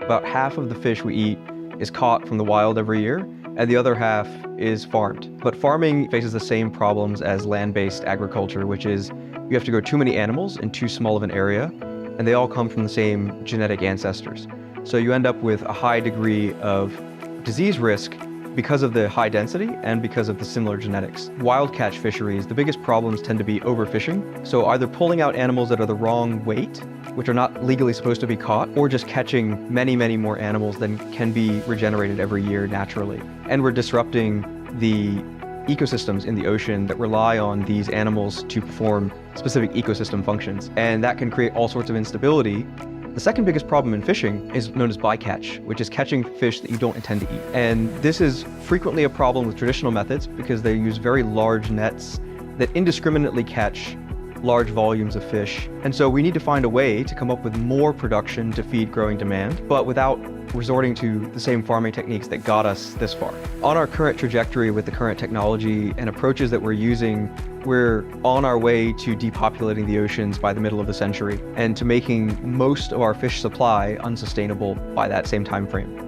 About half of the fish we eat is caught from the wild every year, and the other half is farmed. But farming faces the same problems as land-based agriculture, which is you have to grow too many animals in too small of an area, and they all come from the same genetic ancestors. So you end up with a high degree of disease risk because of the high density and because of the similar genetics. Wild catch fisheries, the biggest problems tend to be overfishing. So either pulling out animals that are the wrong weight, which are not legally supposed to be caught, or just catching many, many more animals than can be regenerated every year naturally. And we're disrupting the ecosystems in the ocean that rely on these animals to perform specific ecosystem functions. And that can create all sorts of instability. The second biggest problem in fishing is known as bycatch, which is catching fish that you don't intend to eat. And this is frequently a problem with traditional methods because they use very large nets that indiscriminately catch large volumes of fish. And so we need to find a way to come up with more production to feed growing demand, but without resorting to the same farming techniques that got us this far. On our current trajectory with the current technology and approaches that we're using, we're on our way to depopulating the oceans by the middle of the century and to making most of our fish supply unsustainable by that same time frame.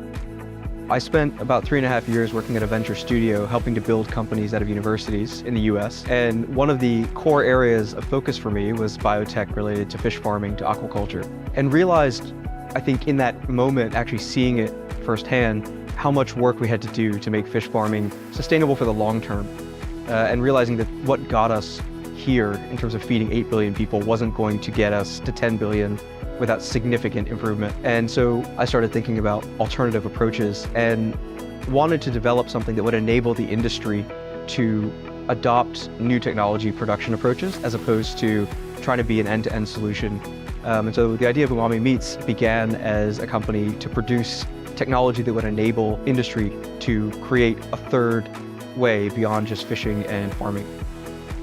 I spent about 3.5 years working at a venture studio helping to build companies out of universities in the US. And one of the core areas of focus for me was biotech related to fish farming, to aquaculture. And realized, I think in that moment, actually seeing it firsthand, how much work we had to do to make fish farming sustainable for the long term. And realizing that what got us here in terms of feeding 8 billion people wasn't going to get us to 10 billion without significant improvement. And so I started thinking about alternative approaches and wanted to develop something that would enable the industry to adopt new technology production approaches as opposed to trying to be an end-to-end solution. And so the idea of Umami Meats began as a company to produce technology that would enable industry to create a third way beyond just fishing and farming.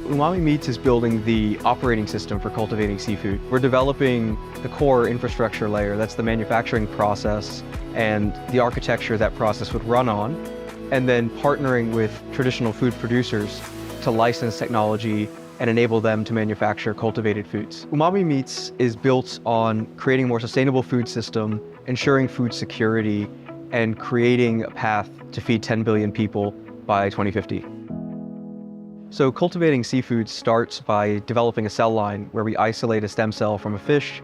Umami Meats is building the operating system for cultivating seafood. We're developing the core infrastructure layer, that's the manufacturing process and the architecture that process would run on, and then partnering with traditional food producers to license technology and enable them to manufacture cultivated foods. Umami Meats is built on creating a more sustainable food system, ensuring food security, and creating a path to feed 10 billion people by 2050. So cultivating seafood starts by developing a cell line where we isolate a stem cell from a fish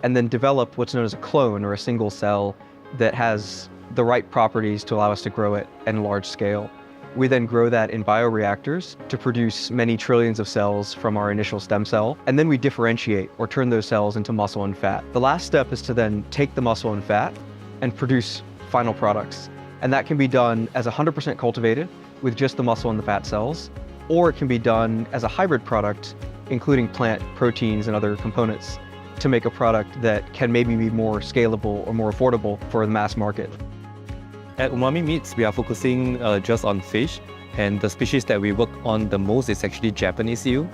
and then develop what's known as a clone or a single cell that has the right properties to allow us to grow it at a large scale. We then grow that in bioreactors to produce many trillions of cells from our initial stem cell, and then we differentiate or turn those cells into muscle and fat. The last step is to then take the muscle and fat and produce final products. And that can be done as 100% cultivated with just the muscle and the fat cells, or it can be done as a hybrid product, including plant proteins and other components, to make a product that can maybe be more scalable or more affordable for the mass market. At Umami Meats, we are focusing just on fish, and the species that we work on the most is actually Japanese eel.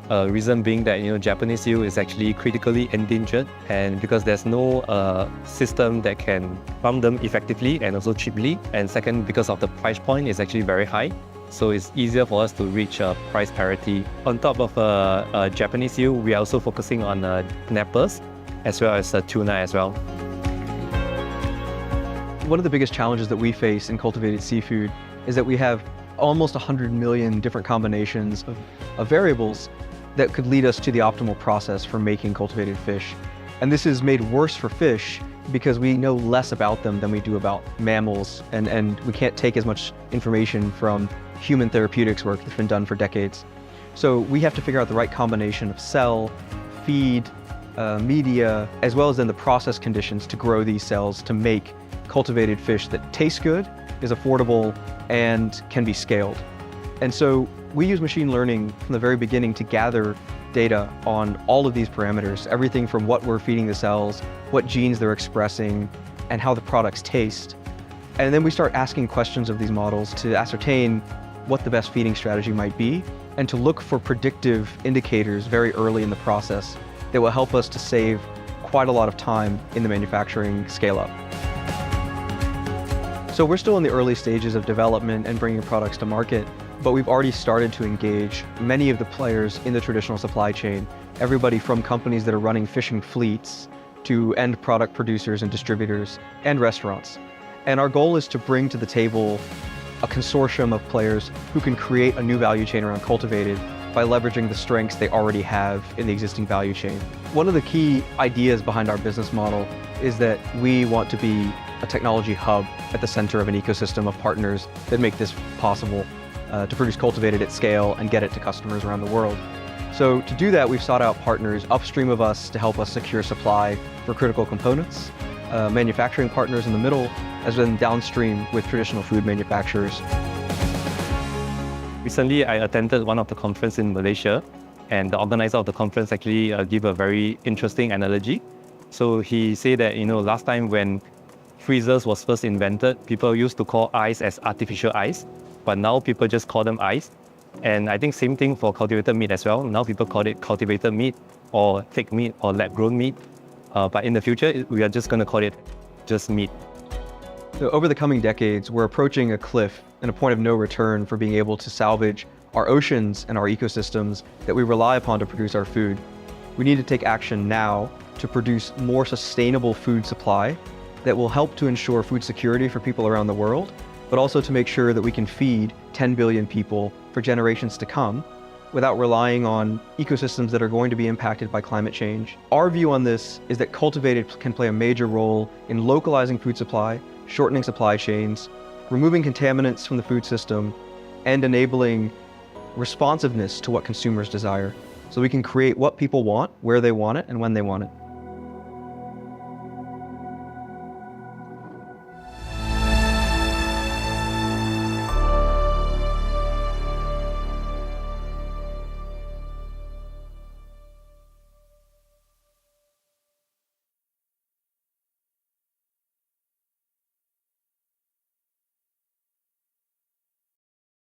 Reason being that Japanese eel is actually critically endangered, and because there's no system that can farm them effectively and also cheaply, and second, because of the price point is actually very high. So it's easier for us to reach price parity. On top of Japanese eel, we are also focusing on snappers as well as tuna as well. One of the biggest challenges that we face in cultivated seafood is that we have almost 100 million different combinations of variables that could lead us to the optimal process for making cultivated fish. And this is made worse for fish because we know less about them than we do about mammals, and we can't take as much information from human therapeutics work that's been done for decades. So we have to figure out the right combination of cell, feed, media, as well as then the process conditions to grow these cells to make cultivated fish that taste good, is affordable, and can be scaled. And so we use machine learning from the very beginning to gather data on all of these parameters, everything from what we're feeding the cells, what genes they're expressing, and how the products taste. And then we start asking questions of these models to ascertain what the best feeding strategy might be, and to look for predictive indicators very early in the process that will help us to save quite a lot of time in the manufacturing scale-up. So we're still in the early stages of development and bringing products to market, but we've already started to engage many of the players in the traditional supply chain, everybody from companies that are running fishing fleets to end product producers and distributors and restaurants. And our goal is to bring to the table a consortium of players who can create a new value chain around Cultivated by leveraging the strengths they already have in the existing value chain. One of the key ideas behind our business model is that we want to be a technology hub at the center of an ecosystem of partners that make this possible to produce Cultivated at scale and get it to customers around the world. So to do that, we've sought out partners upstream of us to help us secure supply for critical components, manufacturing partners in the middle, as well as downstream with traditional food manufacturers. Recently, I attended one of the conferences in Malaysia, and the organizer of the conference actually gave a very interesting analogy. So he said that, last time when freezers was first invented, people used to call ice as artificial ice, but now people just call them ice. And I think same thing for cultivated meat as well. Now people call it cultivated meat or fake meat or lab-grown meat. But in the future, we are just going to call it just meat. So over the coming decades, we're approaching a cliff and a point of no return for being able to salvage our oceans and our ecosystems that we rely upon to produce our food. We need to take action now to produce more sustainable food supply that will help to ensure food security for people around the world, but also to make sure that we can feed 10 billion people for generations to come without relying on ecosystems that are going to be impacted by climate change. Our view on this is that Cultivated can play a major role in localizing food supply, shortening supply chains, removing contaminants from the food system, and enabling responsiveness to what consumers desire. So we can create what people want, where they want it, and when they want it.